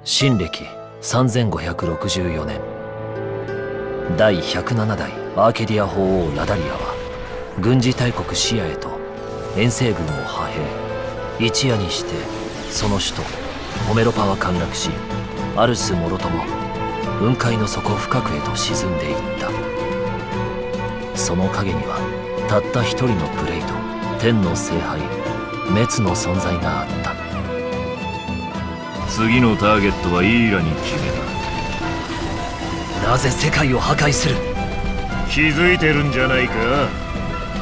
新暦3564年、第107代アーケディア法王ラダリアは軍事大国シアへと遠征軍を派兵。一夜にしてその首都ホメロパは陥落し、アルスもろとも雲海の底深くへと沈んでいった。その陰にはたった一人のプレイと天の聖杯メツの存在があった。次のターゲットはイーラに決めた。なぜ世界を破壊する？気づいてるんじゃないか。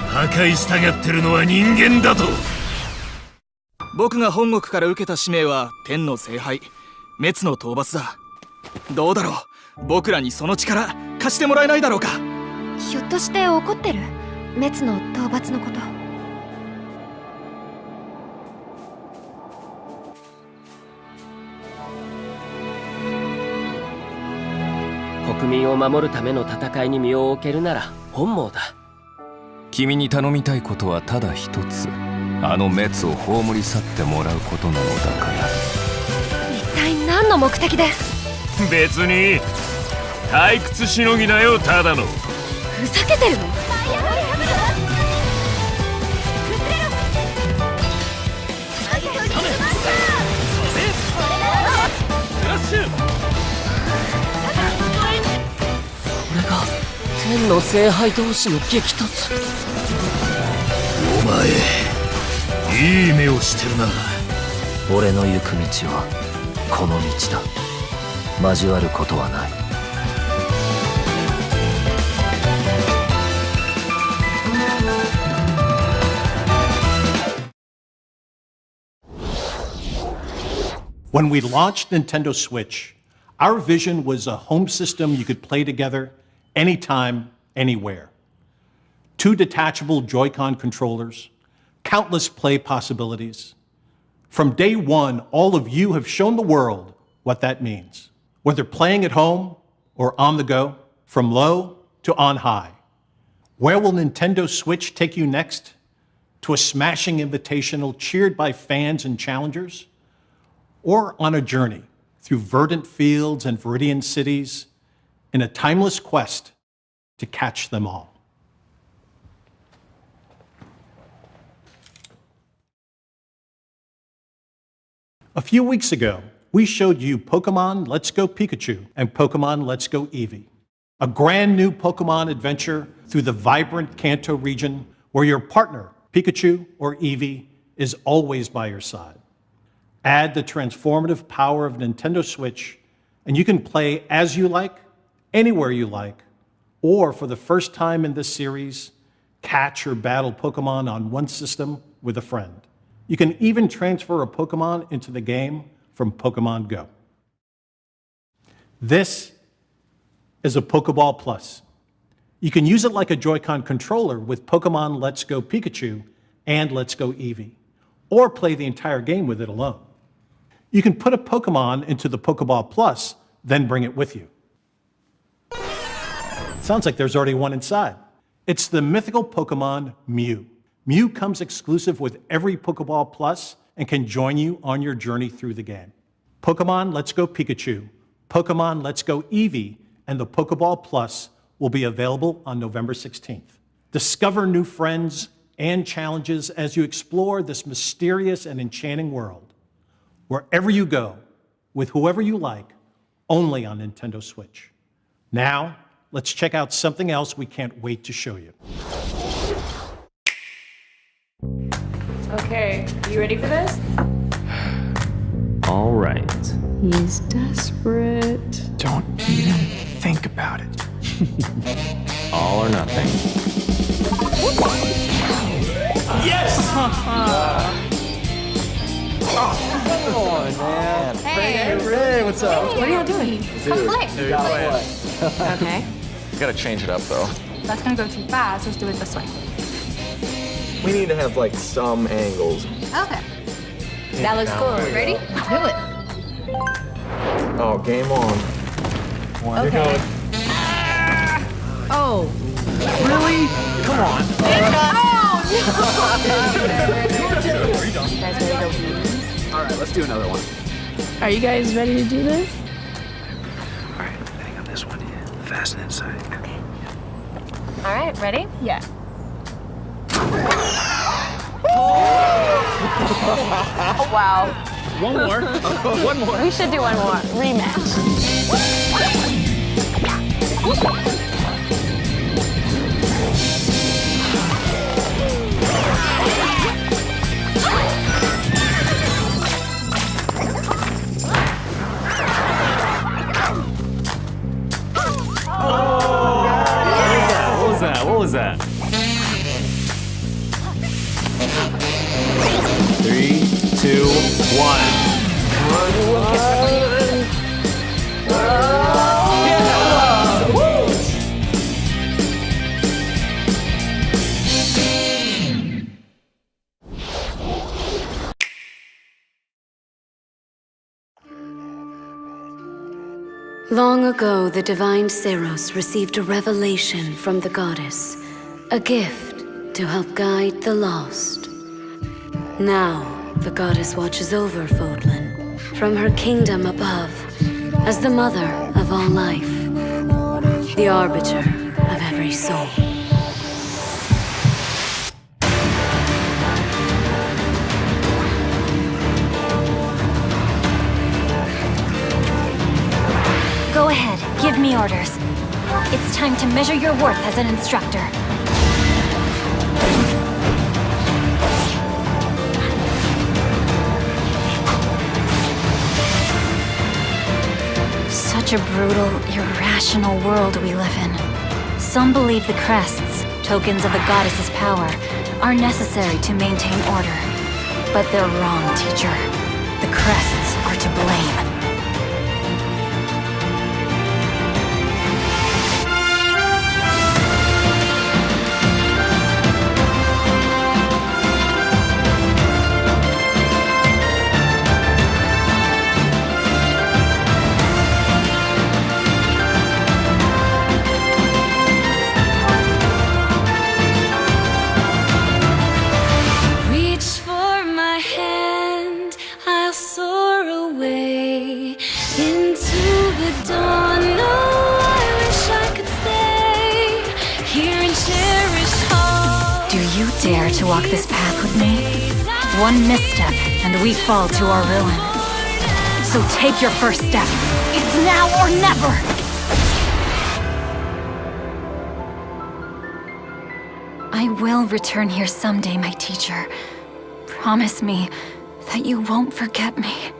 破壊したがってるのは人間だと。僕が本国から受けた使命は天の聖杯滅の討伐だ。どうだろう、僕らにその力貸してもらえないだろうか。ひょっとして怒ってる？滅の討伐のこと。国民を守るための戦いに身を置けるなら本望だ。君に頼みたいことはただ一つ。あの滅を葬り去ってもらうことなのだから。一体何の目的で？別に退屈しのぎだよ、ただの。ふざけてるの？これが天の聖杯同士の激突。お前いい目をしてるな。俺の行く道はこの道だ。交わることはない。When we launched Nintendo Switch, our vision was a home system you could play together anytime, anywhere. 2 detachable Joy-Con controllers, countless play possibilities. From day one, all of you have shown the world what that means. Whether playing at home or on the go, from low to on high. Where will Nintendo Switch take you next? To a smashing invitational cheered by fans and challengers? Or on a journey through verdant fields and viridian cities in a timeless quest to catch them all? A few weeks ago, we showed you Pokemon Let's Go Pikachu and Pokemon Let's Go Eevee, a brand new Pokemon adventure through the vibrant Kanto region where your partner, Pikachu or Eevee, is always by your side. Add the transformative power of Nintendo Switch, and you can play as you like, anywhere you like, or for the first time in this series, catch or battle Pokemon on one system with a friend. You can even transfer a Pokemon into the game from Pokemon Go. This is a Pokeball Plus. You can use it like a Joy-Con controller with Pokemon Let's Go Pikachu and Let's Go Eevee, or play the entire game with it alone. You can put a Pokemon into the Pokeball Plus, then bring it with you. Sounds like there's already one inside. It's the mythical Pokemon Mew. Mew comes exclusive with every Pokeball Plus and can join you on your journey through the game. Pokemon Let's Go Pikachu, Pokemon Let's Go Eevee, and the Pokeball Plus will be available on November 16th. Discover new friends and challenges as you explore this mysterious and enchanting world. Wherever you go, with whoever you like, only on Nintendo Switch. Now, let's check out something else we can't wait to show you. Okay, you ready for this? All right. He's desperate. Don't even think about it. All or nothing. Hey, Ray, what's up? what are y'all doing? Come play. Okay, We gotta change it up though. That's gonna go too fast. Let's do it this way. We need to have like some angles. Okay. That looks cool. Ready? Do it. Oh, game on. Okay. Oh. Really? Come on. You guys ready to go? All right, let's do another one. are you guys ready to do this? All right, I think on this one, fasten inside. All right, ready? Yeah. Oh, wow. One more. One more. We should do one more. Rematch. What was that? 3, 2, 1. Long ago, the divine Seros received a revelation from the goddess, a gift to help guide the lost. Now, the goddess watches over Fodlan from her kingdom above as the mother of all life, the arbiter of every soul. Go ahead. Give me orders. It's time to measure your worth as an instructor. Such a brutal, irrational world we live in. Some believe the crests, tokens of the goddess's power, are necessary to maintain order. But they're wrong, teacher. The crests are to blame. Dare to walk this path with me? One misstep, and we fall to our ruin. So take your first step. It's now or never! I will return here someday, my teacher. Promise me that you won't forget me.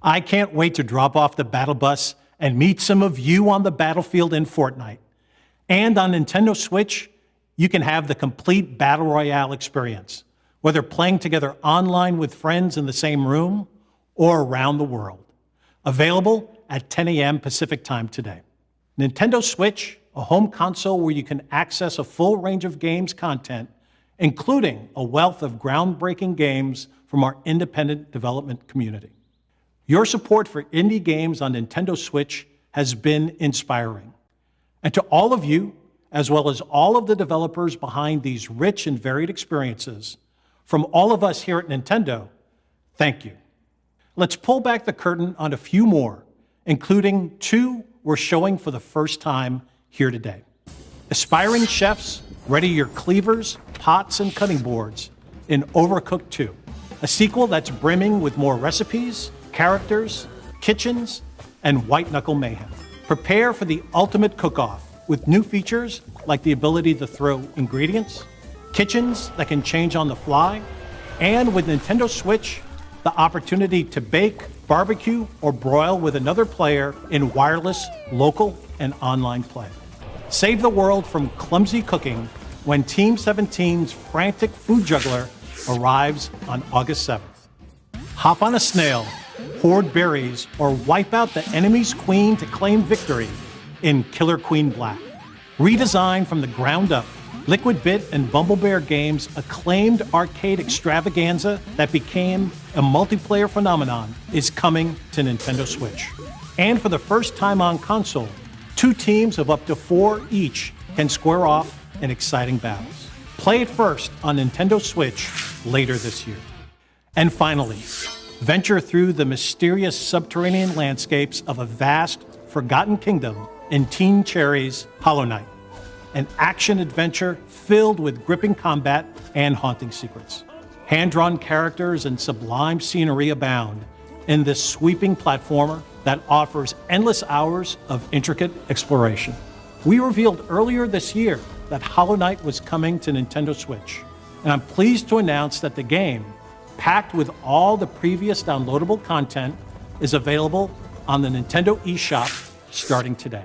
I can't wait to drop off the battle bus and meet some of you on the battlefield in Fortnite. And on Nintendo Switch, you can have the complete Battle Royale experience, whether playing together online with friends in the same room or around the world. Available at 10 a.m. Pacific Time today. Nintendo Switch, a home console where you can access a full range of games content, including a wealth of groundbreaking games from our independent development community. Your support for indie games on Nintendo Switch has been inspiring. And to all of you, as well as all of the developers behind these rich and varied experiences, from all of us here at Nintendo, thank you. Let's pull back the curtain on a few more, including 2 we're showing for the first time here today. Aspiring chefs, ready your cleavers, pots, and cutting boards in Overcooked 2, a sequel that's brimming with more recipes, characters, kitchens, and white-knuckle mayhem. Prepare for the ultimate cook-off with new features like the ability to throw ingredients, kitchens that can change on the fly, and with Nintendo Switch, the opportunity to bake, barbecue, or broil with another player in wireless, local, and online play. Save the world from clumsy cooking when Team 17's frantic food juggler arrives on August 7th. Hop on a snail, hoard berries, or wipe out the enemy's queen to claim victory in Killer Queen Black. Redesigned from the ground up, Liquid Bit and Bumble Bear Games' acclaimed arcade extravaganza that became a multiplayer phenomenon is coming to Nintendo Switch. And for the first time on console, 2 teams of up to 4 each can square off in exciting battles. Play it first on Nintendo Switch later this year. And finally, venture through the mysterious subterranean landscapes of a vast, forgotten kingdom in Teen Cherry's Hollow Knight, an action-adventure filled with gripping combat and haunting secrets. Hand-drawn characters and sublime scenery abound in this sweeping platformer that offers endless hours of intricate exploration. We revealed earlier this year that Hollow Knight was coming to Nintendo Switch, and I'm pleased to announce that the game, packed with all the previous downloadable content, is available on the Nintendo eShop starting today.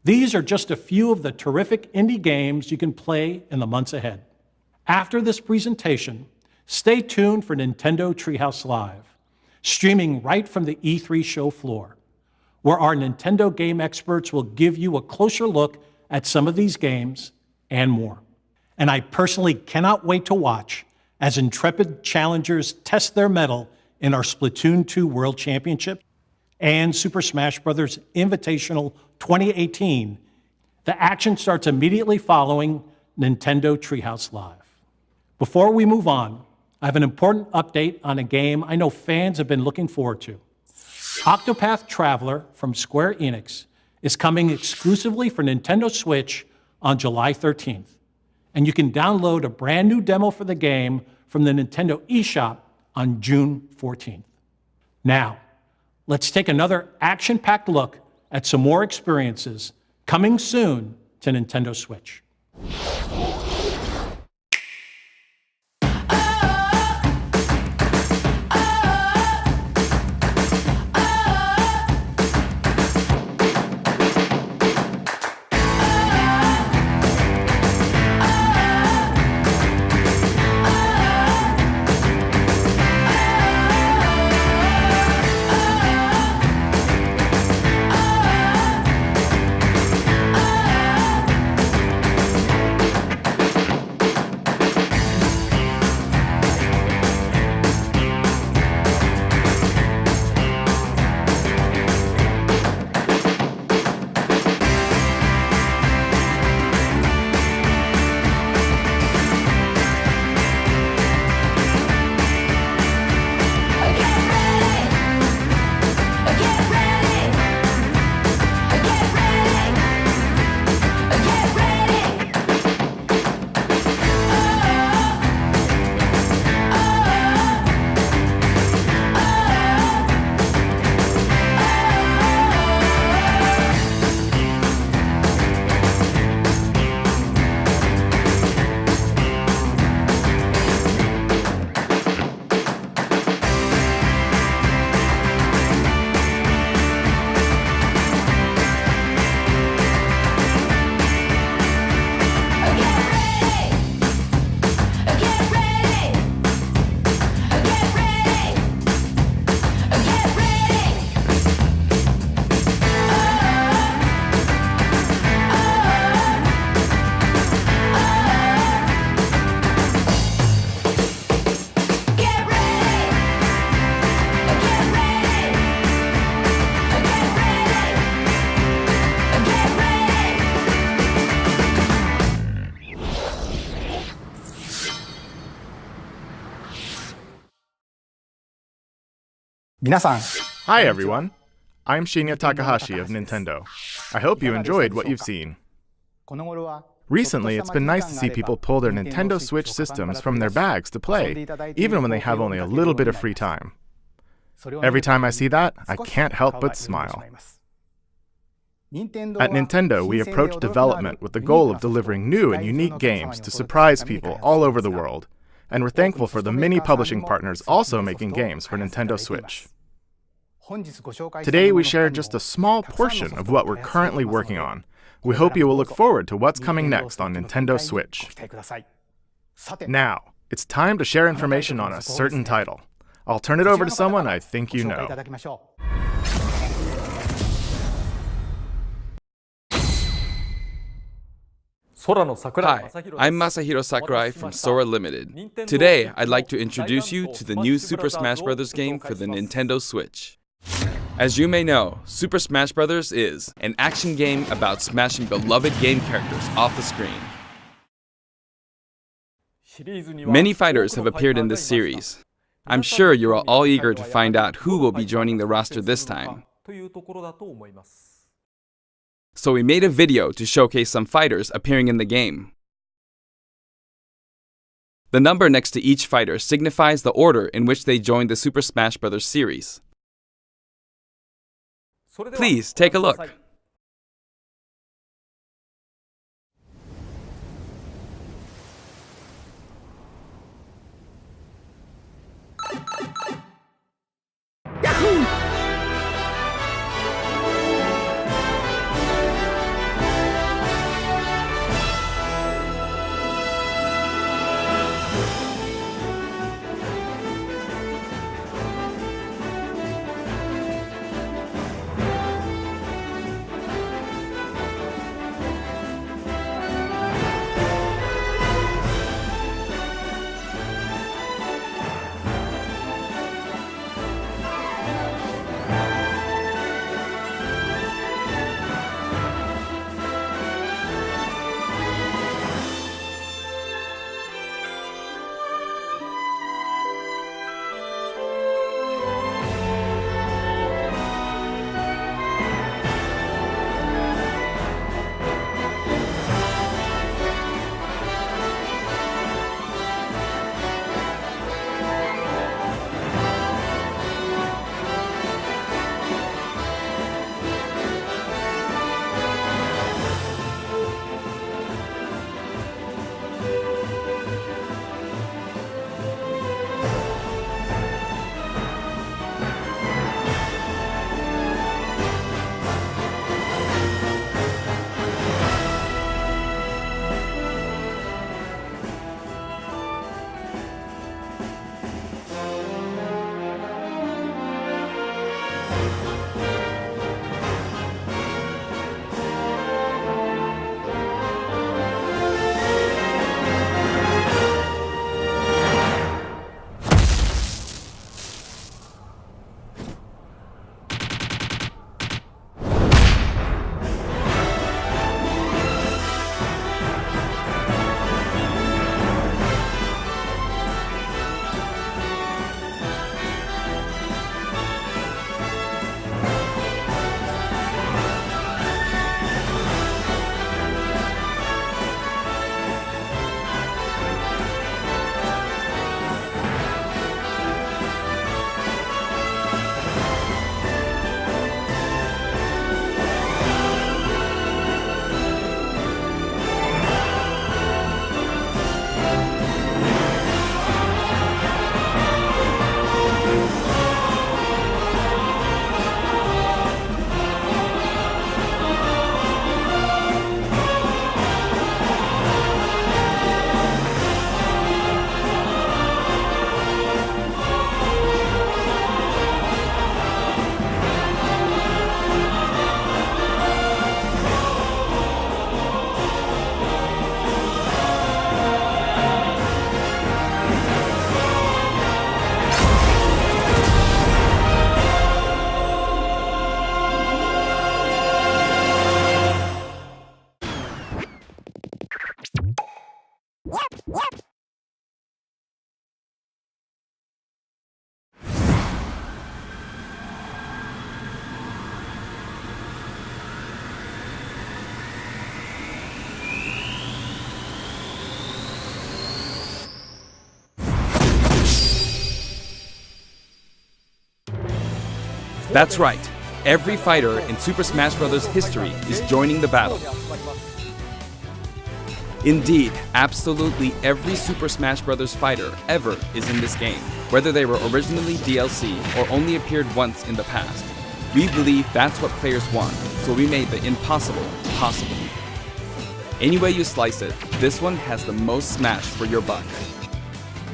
These are just a few of the terrific indie games you can play in the months ahead. After this presentation, stay tuned for Nintendo Treehouse Live, streaming right from the E3 show floor, where our Nintendo game experts will give you a closer look at some of these games and more. And I personally cannot wait to watch as intrepid challengers test their mettle in our Splatoon 2 World Championship and Super Smash Bros. Invitational 2018. The action starts immediately following Nintendo Treehouse Live. Before we move on, I have an important update on a game I know fans have been looking forward to. Octopath Traveler from Square Enix is coming exclusively for Nintendo Switch on July 13th, and you can download a brand new demo for the game from the Nintendo eShop on June 14th. Now, let's take another action-packed look at some more experiences coming soon to Nintendo Switch. Hi everyone, I'm Shinya Takahashi of Nintendo. I hope you enjoyed what you've seen. Recently, it's been nice to see people pull their Nintendo Switch systems from their bags to play, even when they have only a little bit of free time. Every time I see that, I can't help but smile. At Nintendo, we approach development with the goal of delivering new and unique games to surprise people all over the world, and we're thankful for the many publishing partners also making games for Nintendo Switch. Today, we share just a small portion of what we're currently working on. We hope you will look forward to what's coming next on Nintendo Switch. Now, it's time to share information on a certain title. I'll turn it over to someone I think you know. Hi, I'm Masahiro Sakurai from Sora Limited. Today, I'd like to introduce you to the new Super Smash Bros. Game for the Nintendo Switch. As you may know, Super Smash Bros. Is an action game about smashing beloved game characters off the screen. Many fighters have appeared in this series. I'm sure you're all eager to find out who will be joining the roster this time. So we made a video to showcase some fighters appearing in the game. The number next to each fighter signifies the order in which they joined the Super Smash Bros. Series. Please take a look. That's right. Every fighter in Super Smash Bros. History is joining the battle. Indeed, absolutely every Super Smash Bros. Fighter ever is in this game, whether they were originally DLC or only appeared once in the past. We believe that's what players want, so we made the impossible possible. Any way you slice it, this one has the most Smash for your buck.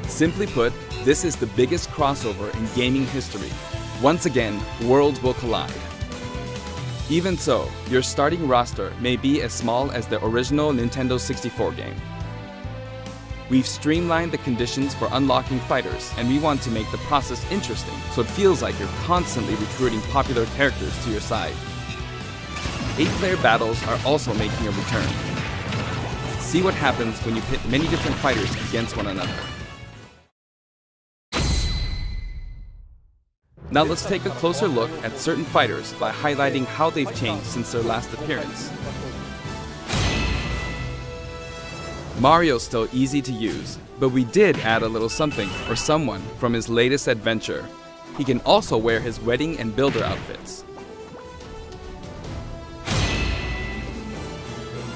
Simply put, this is the biggest crossover in gaming history. Once again, worlds will collide. Even so, your starting roster may be as small as the original Nintendo 64 game. We've streamlined the conditions for unlocking fighters, and we want to make the process interesting so it feels like you're constantly recruiting popular characters to your side. 8-player battles are also making a return. See what happens when you pit many different fighters against one another. Now let's take a closer look at certain fighters by highlighting how they've changed since their last appearance. Mario's still easy to use, but we did add a little something or someone from his latest adventure. He can also wear his wedding and builder outfits.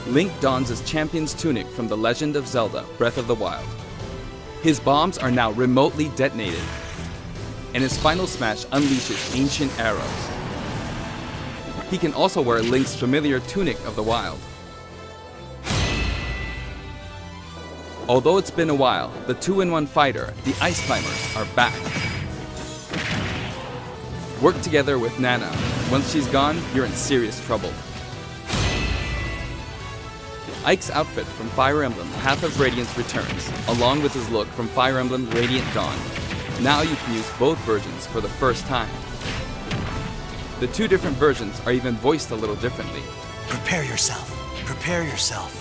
Link dons his champion's tunic from The Legend of Zelda: Breath of the Wild. His bombs are now remotely detonated, and his final smash unleashes ancient arrows. He can also wear Link's familiar Tunic of the Wild. Although it's been a while, the 2-in-1 fighter, the Ice Climbers, are back. Work together with Nana. Once she's gone, you're in serious trouble. Ike's outfit from Fire Emblem Path of Radiance returns, along with his look from Fire Emblem Radiant Dawn. Now you can use both versions for the first time. The two different versions are even voiced a little differently. Prepare yourself. Prepare yourself.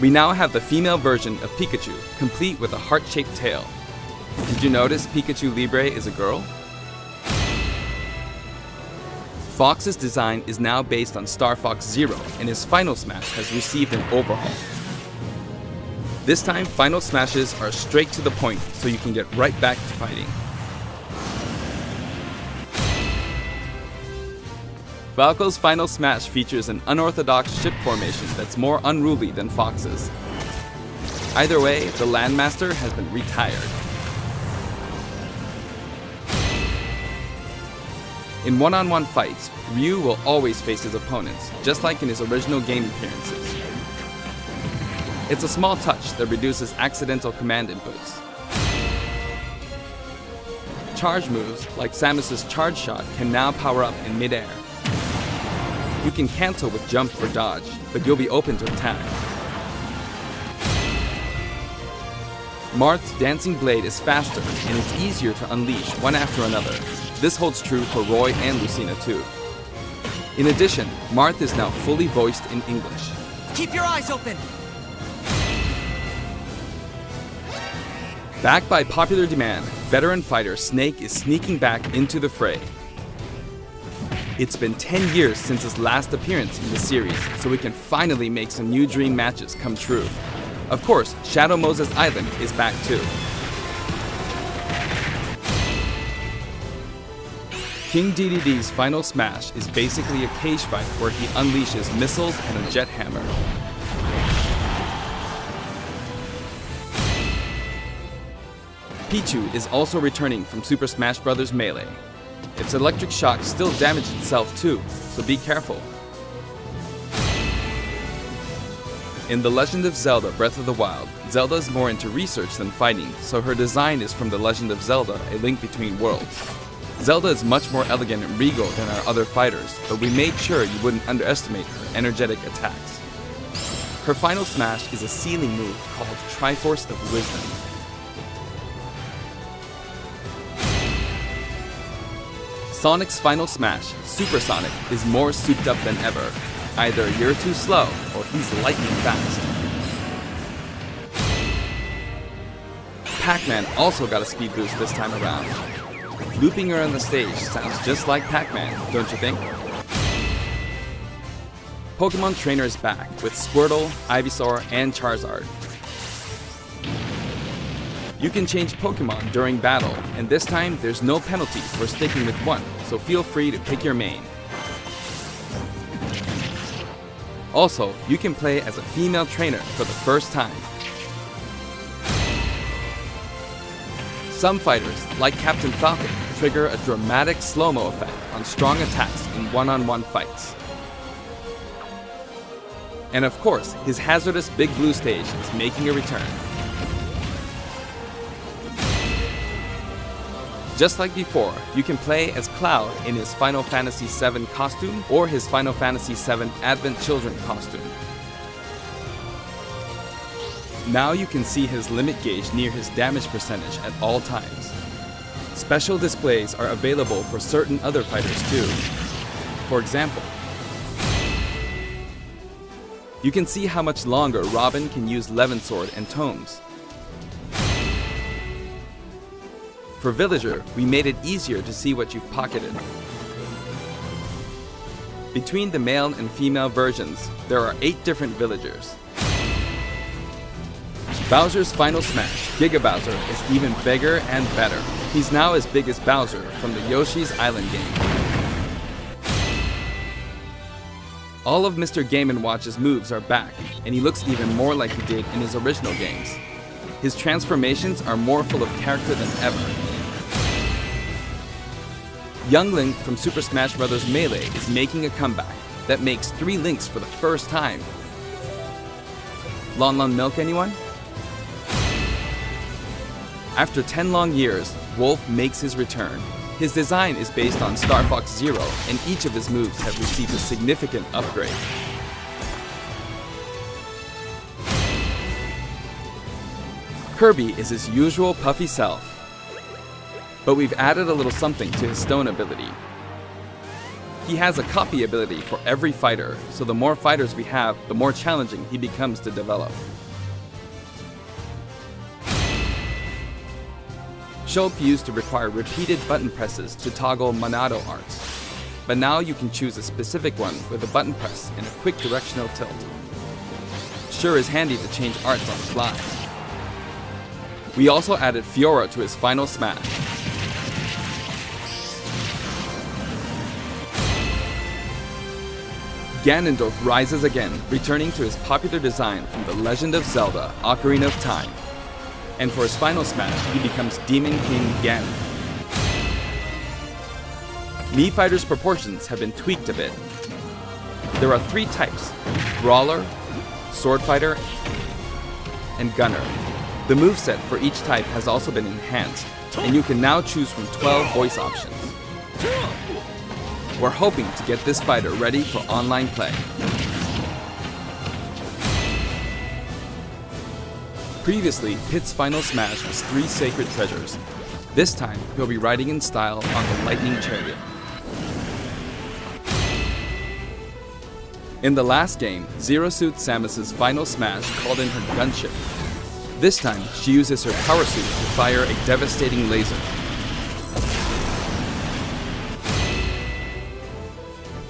We now have the female version of Pikachu, complete with a heart-shaped tail. Did you notice Pikachu Libre is a girl? Fox's design is now based on Star Fox Zero, and his final smash has received an overhaul. This time, final smashes are straight to the point, so you can get right back to fighting. Falco's final smash features an unorthodox ship formation that's more unruly than Fox's. Either way, the Landmaster has been retired. In one-on-one fights, Ryu will always face his opponents, just like in his original game appearances. It's a small touch that reduces accidental command inputs. Charge moves, like Samus's Charge Shot, can now power up in midair. You can cancel with jump or dodge, but you'll be open to attack. Marth's Dancing Blade is faster, and it's easier to unleash one after another. This holds true for Roy and Lucina too. In addition, Marth is now fully voiced in English. Keep your eyes open! Backed by popular demand, veteran fighter Snake is sneaking back into the fray. It's been 10 years since his last appearance in the series, so we can finally make some new dream matches come true. Of course, Shadow Moses Island is back too. King DDD's final smash is basically a cage fight where he unleashes missiles and a jet hammer. Pichu is also returning from Super Smash Bros. Melee. Its electric shock still damaged itself too, so be careful. In The Legend of Zelda: Breath of the Wild, Zelda is more into research than fighting, so her design is from The Legend of Zelda: A Link Between Worlds. Zelda is much more elegant and regal than our other fighters, but we made sure you wouldn't underestimate her energetic attacks. Her final smash is a ceiling move called Triforce of Wisdom. Sonic's final smash, Super Sonic, is more souped up than ever. Either you're too slow, or he's lightning fast. Pac-Man also got a speed boost this time around. Looping around the stage sounds just like Pac-Man, don't you think? Pokemon Trainer is back with Squirtle, Ivysaur, and Charizard. You can change Pokemon during battle, and this time there's no penalty for sticking with one, so feel free to pick your main. Also, you can play as a female trainer for the first time. Some fighters, like Captain Falcon, trigger a dramatic slow-mo effect on strong attacks in one-on-one fights. And of course, his hazardous Big Blue stage is making a return. Just like before, you can play as Cloud in his Final Fantasy VII costume or his Final Fantasy VII Advent Children costume. Now you can see his limit gauge near his damage percentage at all times. Special displays are available for certain other fighters too. For example, you can see how much longer Robin can use Levin Sword and Tomes. For Villager, we made it easier to see what you've pocketed. Between the male and female versions, there are 8 different villagers. Bowser's Final Smash, Giga Bowser, is even bigger and better. He's now as big as Bowser from the Yoshi's Island game. All of Mr. Game & Watch's moves are back, and he looks even more like he did in his original games. His transformations are more full of character than ever. Young Link from Super Smash Bros. Melee is making a comeback that makes 3 Links for the first time. Lon Lon Milk, anyone? After 10 long years, Wolf makes his return. His design is based on Star Fox Zero, and each of his moves have received a significant upgrade. Kirby is his usual puffy self, but we've added a little something to his stone ability. He has a copy ability for every fighter, so the more fighters we have, the more challenging he becomes to develop. Shulk used to require repeated button presses to toggle Monado arts, but now you can choose a specific one with a button press and a quick directional tilt. Sure is handy to change arts on the fly. We also added Fiora to his Final Smash. Ganondorf rises again, returning to his popular design from The Legend of Zelda: Ocarina of Time. And for his Final Smash, he becomes Demon King Ganon. Mii Fighter's proportions have been tweaked a bit. There are 3 types: Brawler, Sword Fighter, and Gunner. The moveset for each type has also been enhanced, and you can now choose from 12 voice options. We're hoping to get this fighter ready for online play. Previously, Pit's Final Smash was 3 sacred treasures. This time, he'll be riding in style on the Lightning Chariot. In the last game, Zero Suit Samus's Final Smash called in her gunship. This time, she uses her power suit to fire a devastating laser.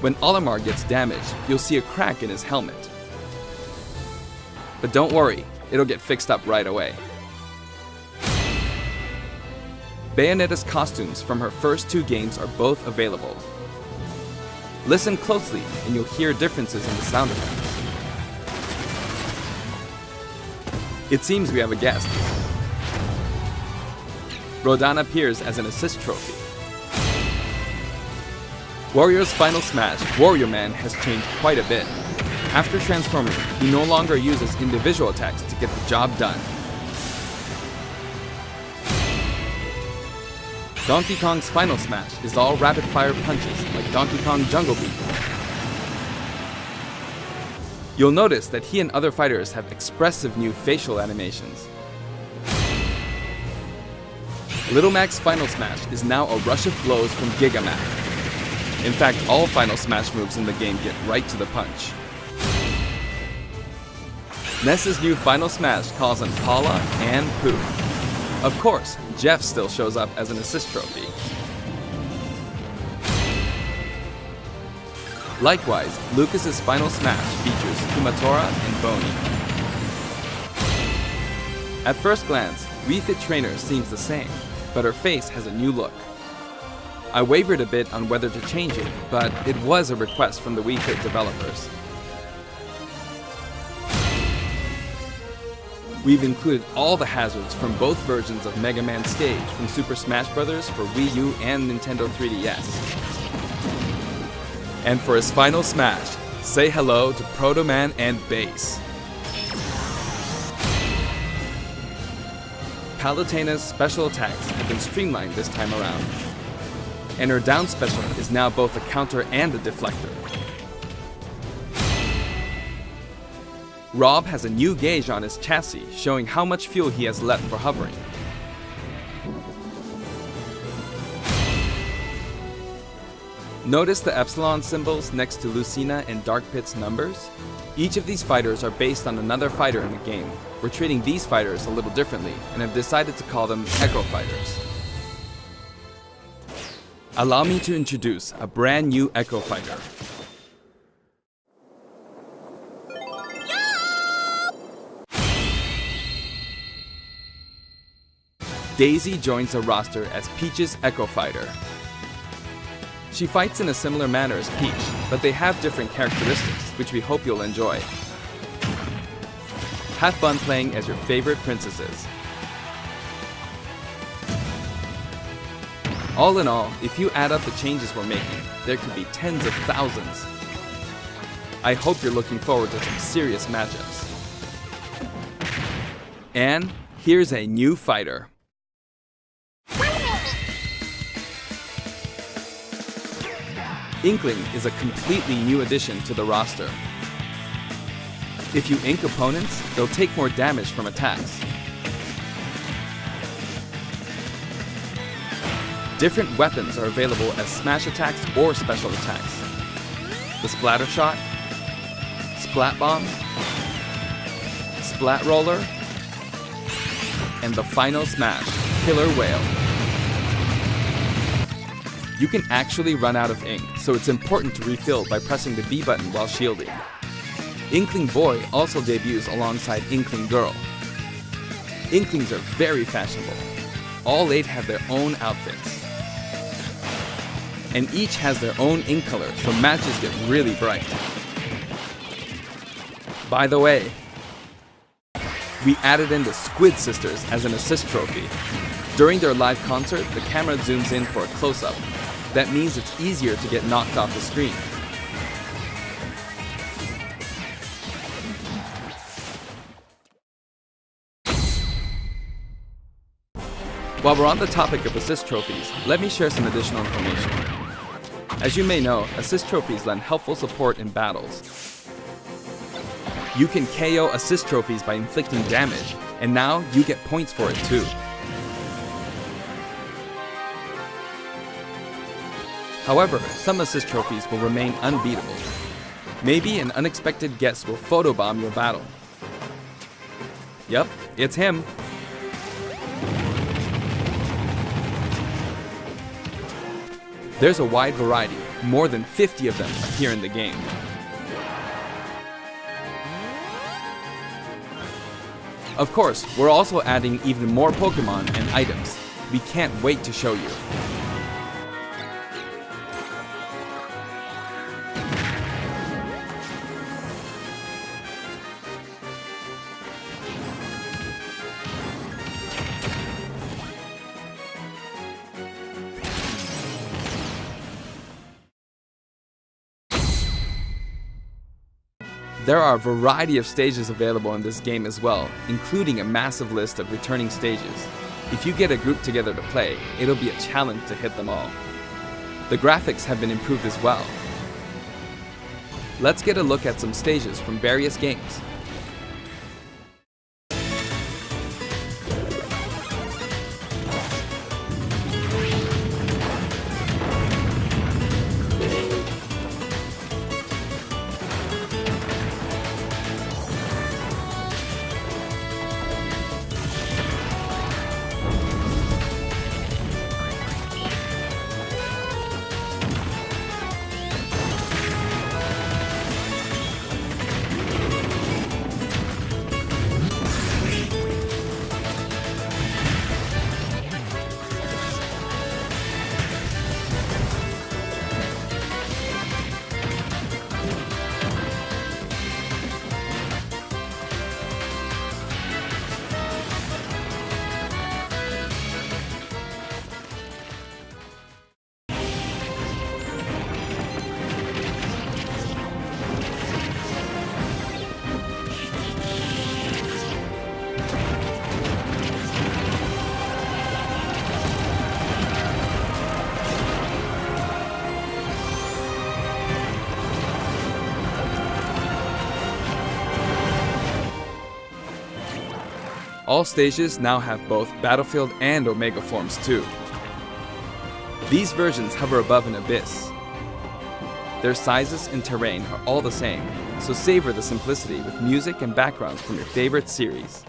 When Olimar gets damaged, you'll see a crack in his helmet. But don't worry, it'll get fixed up right away. Bayonetta's costumes from her first 2 games are both available. Listen closely and you'll hear differences in the sound effects. It seems we have a guest. Rodan appears as an assist trophy. Warrior's Final Smash, Warrior Man has changed quite a bit. After transforming, he no longer uses individual attacks to get the job done. Donkey Kong's Final Smash is all rapid-fire punches like Donkey Kong Jungle Beat. You'll notice that he and other fighters have expressive new facial animations. Little Mac's Final Smash is now a rush of blows from Giga Mac. In fact, all Final Smash moves in the game get right to the punch. Ness's new Final Smash calls on Paula and Pooh. Of course, Jeff still shows up as an assist trophy. Likewise, Lucas's Final Smash features Kumatora and Boney. At first glance, Wii Fit Trainer seems the same, but her face has a new look. I wavered a bit on whether to change it, but it was a request from the Wii Fit developers. We've included all the hazards from both versions of Mega Man Stage from Super Smash Bros. For Wii U and Nintendo 3DS. And for his final smash, say hello to Proto Man and Bass. Palutena's special attacks have been streamlined this time around. And her down special is now both a counter and a deflector. Rob has a new gauge on his chassis, showing how much fuel he has left for hovering. Notice the epsilon symbols next to Lucina and Dark Pit's numbers? Each of these fighters are based on another fighter in the game. We're treating these fighters a little differently and have decided to call them Echo Fighters. Allow me to introduce a brand new Echo Fighter. Daisy joins the roster as Peach's Echo Fighter. She fights in a similar manner as Peach, but they have different characteristics, which we hope you'll enjoy. Have fun playing as your favorite princesses. All in all, if you add up the changes we're making, there could be tens of thousands. I hope you're looking forward to some serious matchups. And here's a new fighter. Inkling is a completely new addition to the roster. If you ink opponents, they'll take more damage from attacks. Different weapons are available as smash attacks or special attacks. The Splatter Shot, Splat Bomb, Splat Roller, and the final smash, Killer Whale. You can actually run out of ink, so it's important to refill by pressing the B button while shielding. Inkling Boy also debuts alongside Inkling Girl. Inklings are very fashionable. All 8 have their own outfits. And each has their own ink color, so matches get really bright. By the way, we added in the Squid Sisters as an assist trophy. During their live concert, the camera zooms in for a close-up. That means it's easier to get knocked off the screen. While we're on the topic of assist trophies, let me share some additional information. As you may know, assist trophies lend helpful support in battles. You can KO assist trophies by inflicting damage, and now you get points for it too. However, some assist trophies will remain unbeatable. Maybe an unexpected guest will photobomb your battle. Yep, it's him. There's a wide variety, more than 50 of them appear in the game. Of course, we're also adding even more Pokemon and items. We can't wait to show you. There are a variety of stages available in this game as well, including a massive list of returning stages. If you get a group together to play, it'll be a challenge to hit them all. The graphics have been improved as well. Let's get a look at some stages from various games. All stages now have both Battlefield and Omega forms too. These versions hover above an abyss. Their sizes and terrain are all the same, so savor the simplicity with music and backgrounds from your favorite series.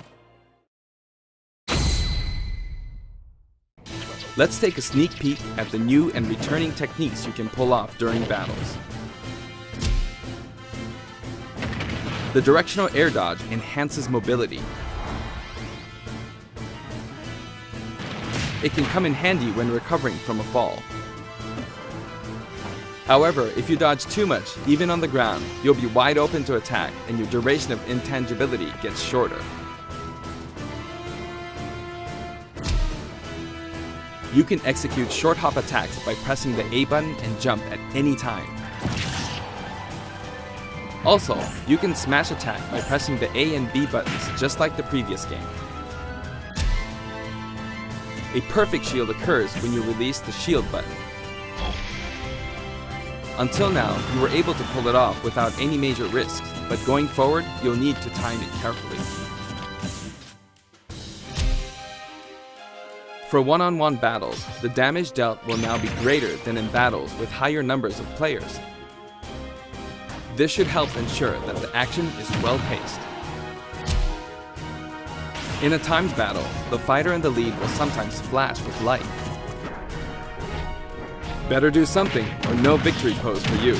Let's take a sneak peek at the new and returning techniques you can pull off during battles. The directional air dodge enhances mobility. It can come in handy when recovering from a fall. However, if you dodge too much, even on the ground, you'll be wide open to attack and your duration of intangibility gets shorter. You can execute short hop attacks by pressing the A button and jump at any time. Also, you can smash attack by pressing the A and B buttons just like the previous game. A perfect shield occurs when you release the shield button. Until now, you were able to pull it off without any major risks, but going forward, you'll need to time it carefully. For one-on-one battles, the damage dealt will now be greater than in battles with higher numbers of players. This should help ensure that the action is well-paced. In a timed battle, the fighter in the lead will sometimes flash with light. Better do something, or no victory pose for you.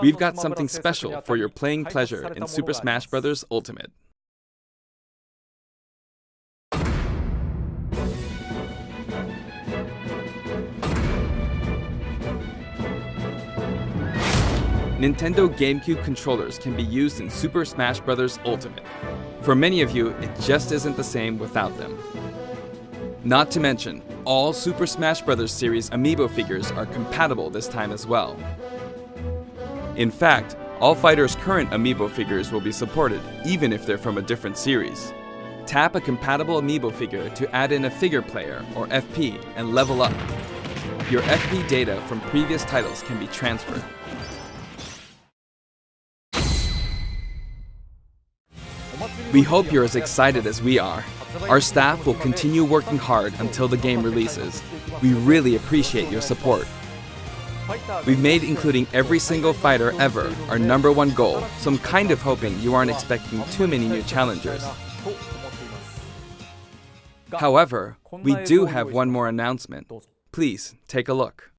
We've got something special for your playing pleasure in Super Smash Bros. Ultimate. Nintendo GameCube controllers can be used in Super Smash Bros. Ultimate. For many of you, it just isn't the same without them. Not to mention, all Super Smash Bros. Series amiibo figures are compatible this time as well. In fact, all fighters' current amiibo figures will be supported, even if they're from a different series. Tap a compatible amiibo figure to add in a figure player, or FP, and level up. Your FP data from previous titles can be transferred. We hope you're as excited as we are. Our staff will continue working hard until the game releases. We really appreciate your support. We've made including every single fighter ever our #1 goal, so I'm kind of hoping you aren't expecting too many new challengers. However, we do have one more announcement. Please take a look.